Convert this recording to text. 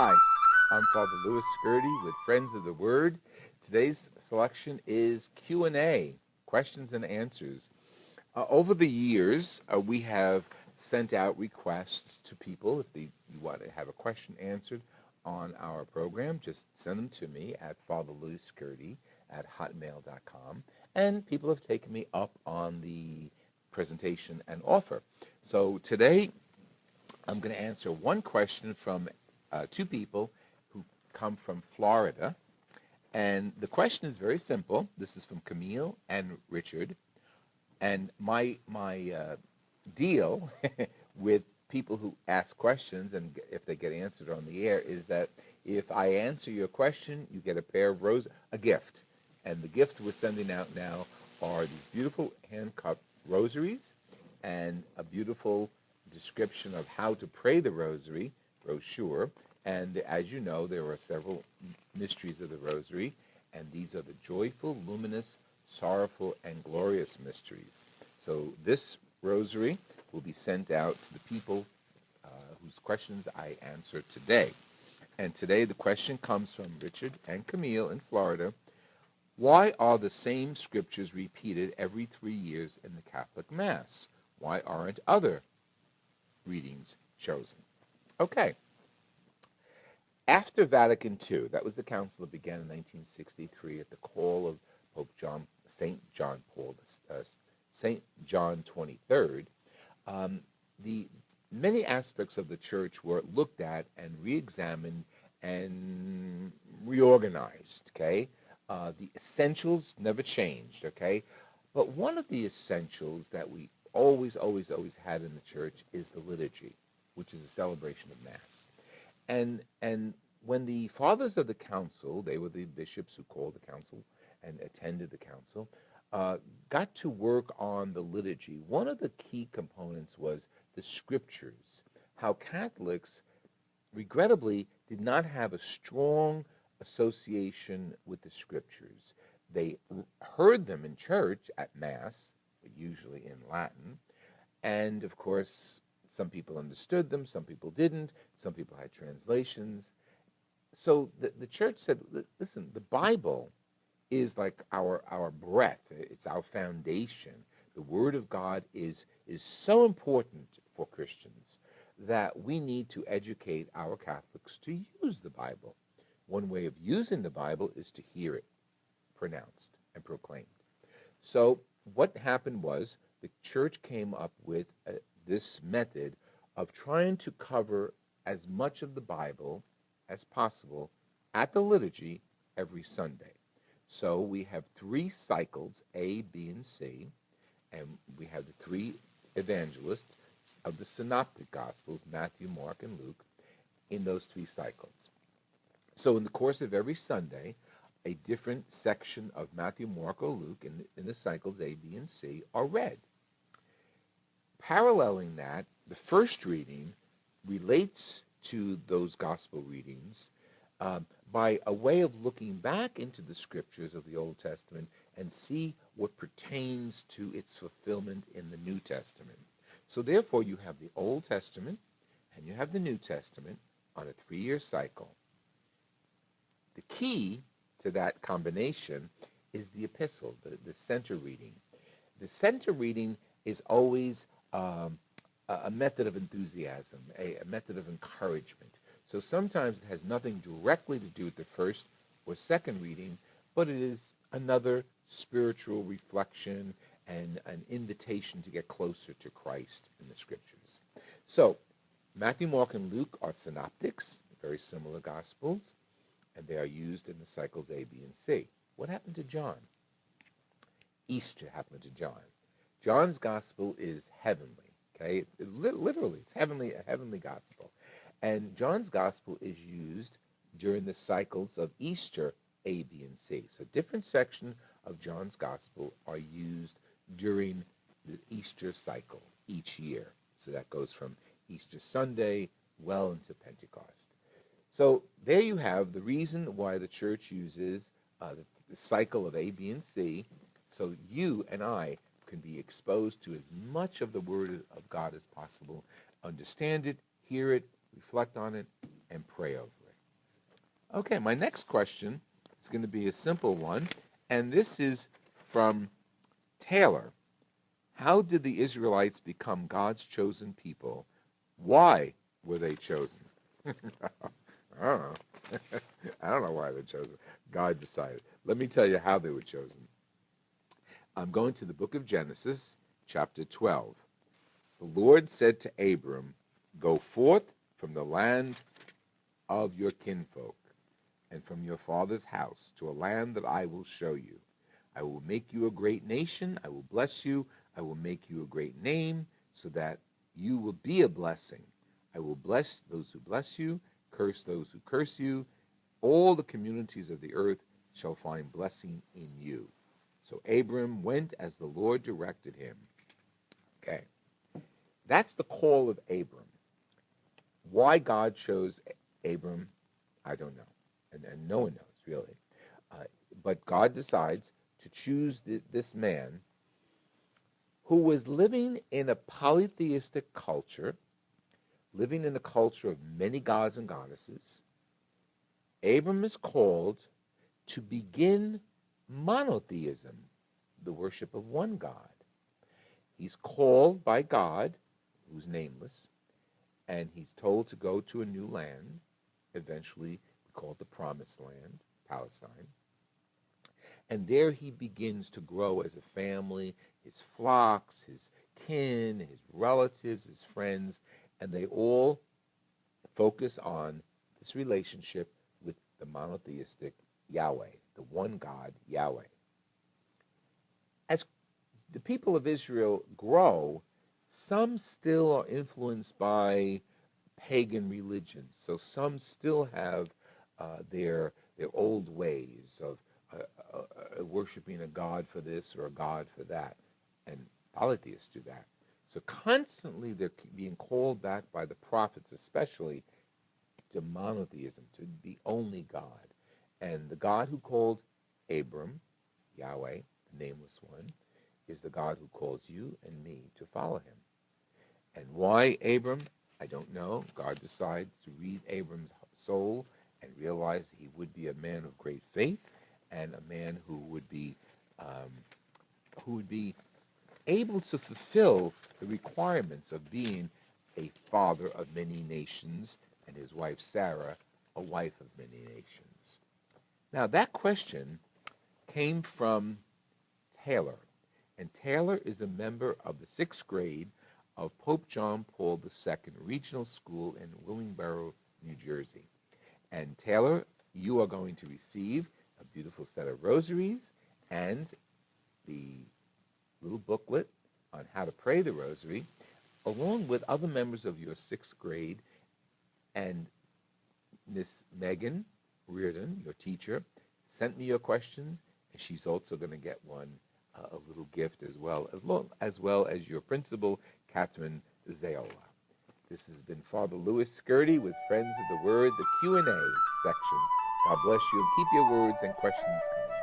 Hi, I'm Father Lou Scurti with Friends of the Word. Today's selection is Q&A, questions and answers. Over the years, we have sent out requests to people. If you want to have a question answered on our program, just send them to me at fatherlouiscurti@hotmail.com. And people have taken me up on the presentation and offer. So today, I'm going to answer one question from two people who come from Florida. And the question is very simple. This is from Camille and Richard. And my deal with people who ask questions, and if they get answered on the air, is that if I answer your question, you get a pair of a gift. And the gift we're sending out now are these beautiful hand-cut rosaries and a beautiful description of how to pray the rosary brochure. And as you know, there are several mysteries of the rosary, and these are the joyful, luminous, sorrowful, and glorious mysteries. So this rosary will be sent out to the people whose questions I answer today. And today the question comes from Richard and Camille in Florida. Why are the same scriptures repeated every 3 years in the Catholic Mass? Why aren't other readings chosen? Okay. After Vatican II, that was the council that began in 1963 at the call of Pope St. John 23rd. The many aspects of the church were looked at and re-examined and reorganized. Okay, the essentials never changed. Okay, but one of the essentials that we always had in the church is the liturgy, which is a celebration of Mass. And when the fathers of the council, they were the bishops who called the council and attended the council, got to work on the liturgy, one of the key components was the scriptures, how Catholics, regrettably, did not have a strong association with the scriptures. They heard them in church at Mass, usually in Latin, and of course, some people understood them, some people didn't, some people had translations. So the church said, listen, the Bible is like our breath, it's our foundation. The Word of God is so important for Christians that we need to educate our Catholics to use the Bible. One way of using the Bible is to hear it pronounced and proclaimed. So what happened was the church came up with this method of trying to cover as much of the Bible as possible at the liturgy every Sunday. So we have 3 cycles, A, B, and C, and we have the 3 evangelists of the synoptic gospels, Matthew, Mark, and Luke, in those 3 cycles. So in the course of every Sunday, a different section of Matthew, Mark, or Luke in the cycles A, B, and C are read. Paralleling that, the first reading relates to those gospel readings by a way of looking back into the scriptures of the Old Testament and see what pertains to its fulfillment in the New Testament. So therefore, you have the Old Testament and you have the New Testament on a 3-year cycle. The key to that combination is the epistle, the center reading. The center reading is always a method of enthusiasm, a method of encouragement. So sometimes it has nothing directly to do with the first or second reading, but it is another spiritual reflection and an invitation to get closer to Christ in the scriptures. So Matthew, Mark, and Luke are synoptics, very similar gospels, and they are used in the cycles A, B, and C. What happened to John? Easter happened to John. John's gospel is heavenly. Okay, literally, it's heavenly, a heavenly gospel. And John's gospel is used during the cycles of Easter, A, B, and C. So different sections of John's gospel are used during the Easter cycle each year. So that goes from Easter Sunday well into Pentecost. So there you have the reason why the church uses the cycle of A, B, and C, so you and I can be exposed to as much of the Word of God as possible, understand it, hear it, reflect on it, and pray over it. Okay, my next question is going to be a simple one, and this is from Taylor. How did the Israelites become God's chosen people? Why were they chosen? I don't know. I don't know why they're chosen. God decided. Let me tell you how they were chosen. I'm going to the book of Genesis, chapter 12. The Lord said to Abram, "Go forth from the land of your kinfolk and from your father's house to a land that I will show you. I will make you a great nation. I will bless you. I will make you a great name so that you will be a blessing. I will bless those who bless you, curse those who curse you. All the communities of the earth shall find blessing in you." So Abram went as the Lord directed him. Okay. That's the call of Abram. Why God chose Abram, I don't know. And no one knows, really. But God decides to choose this man who was living in a polytheistic culture, living in a culture of many gods and goddesses. Abram is called to begin monotheism, the worship of one God. He's called by God, who's nameless, and he's told to go to a new land, eventually called the Promised Land, Palestine. And there he begins to grow as a family, his flocks, his kin, his relatives, his friends, and they all focus on this relationship with the monotheistic Yahweh, the one God, Yahweh. As the people of Israel grow, some still are influenced by pagan religions. So some still have their old ways of worshiping a god for this or a god for that, and polytheists do that. So constantly they're being called back by the prophets, especially to monotheism, to the only God. And the God who called Abram, Yahweh, the nameless one, is the God who calls you and me to follow him. And why Abram? I don't know. God decides to read Abram's soul and realize he would be a man of great faith and a man who would be able to fulfill the requirements of being a father of many nations, and his wife Sarah, a wife of many nations. Now that question came from Taylor, and Taylor is a member of the 6th grade of Pope John Paul II Regional School in Willingboro, New Jersey. And Taylor, you are going to receive a beautiful set of rosaries and the little booklet on how to pray the rosary, along with other members of your 6th grade, and Miss Meghan Reardon, your teacher, sent me your questions, and she's also going to get a little gift as well as your principal, Catherine Zayola. This has been Father Lou Scurti with Friends of the Word, the Q&A section. God bless you, and keep your words and questions coming.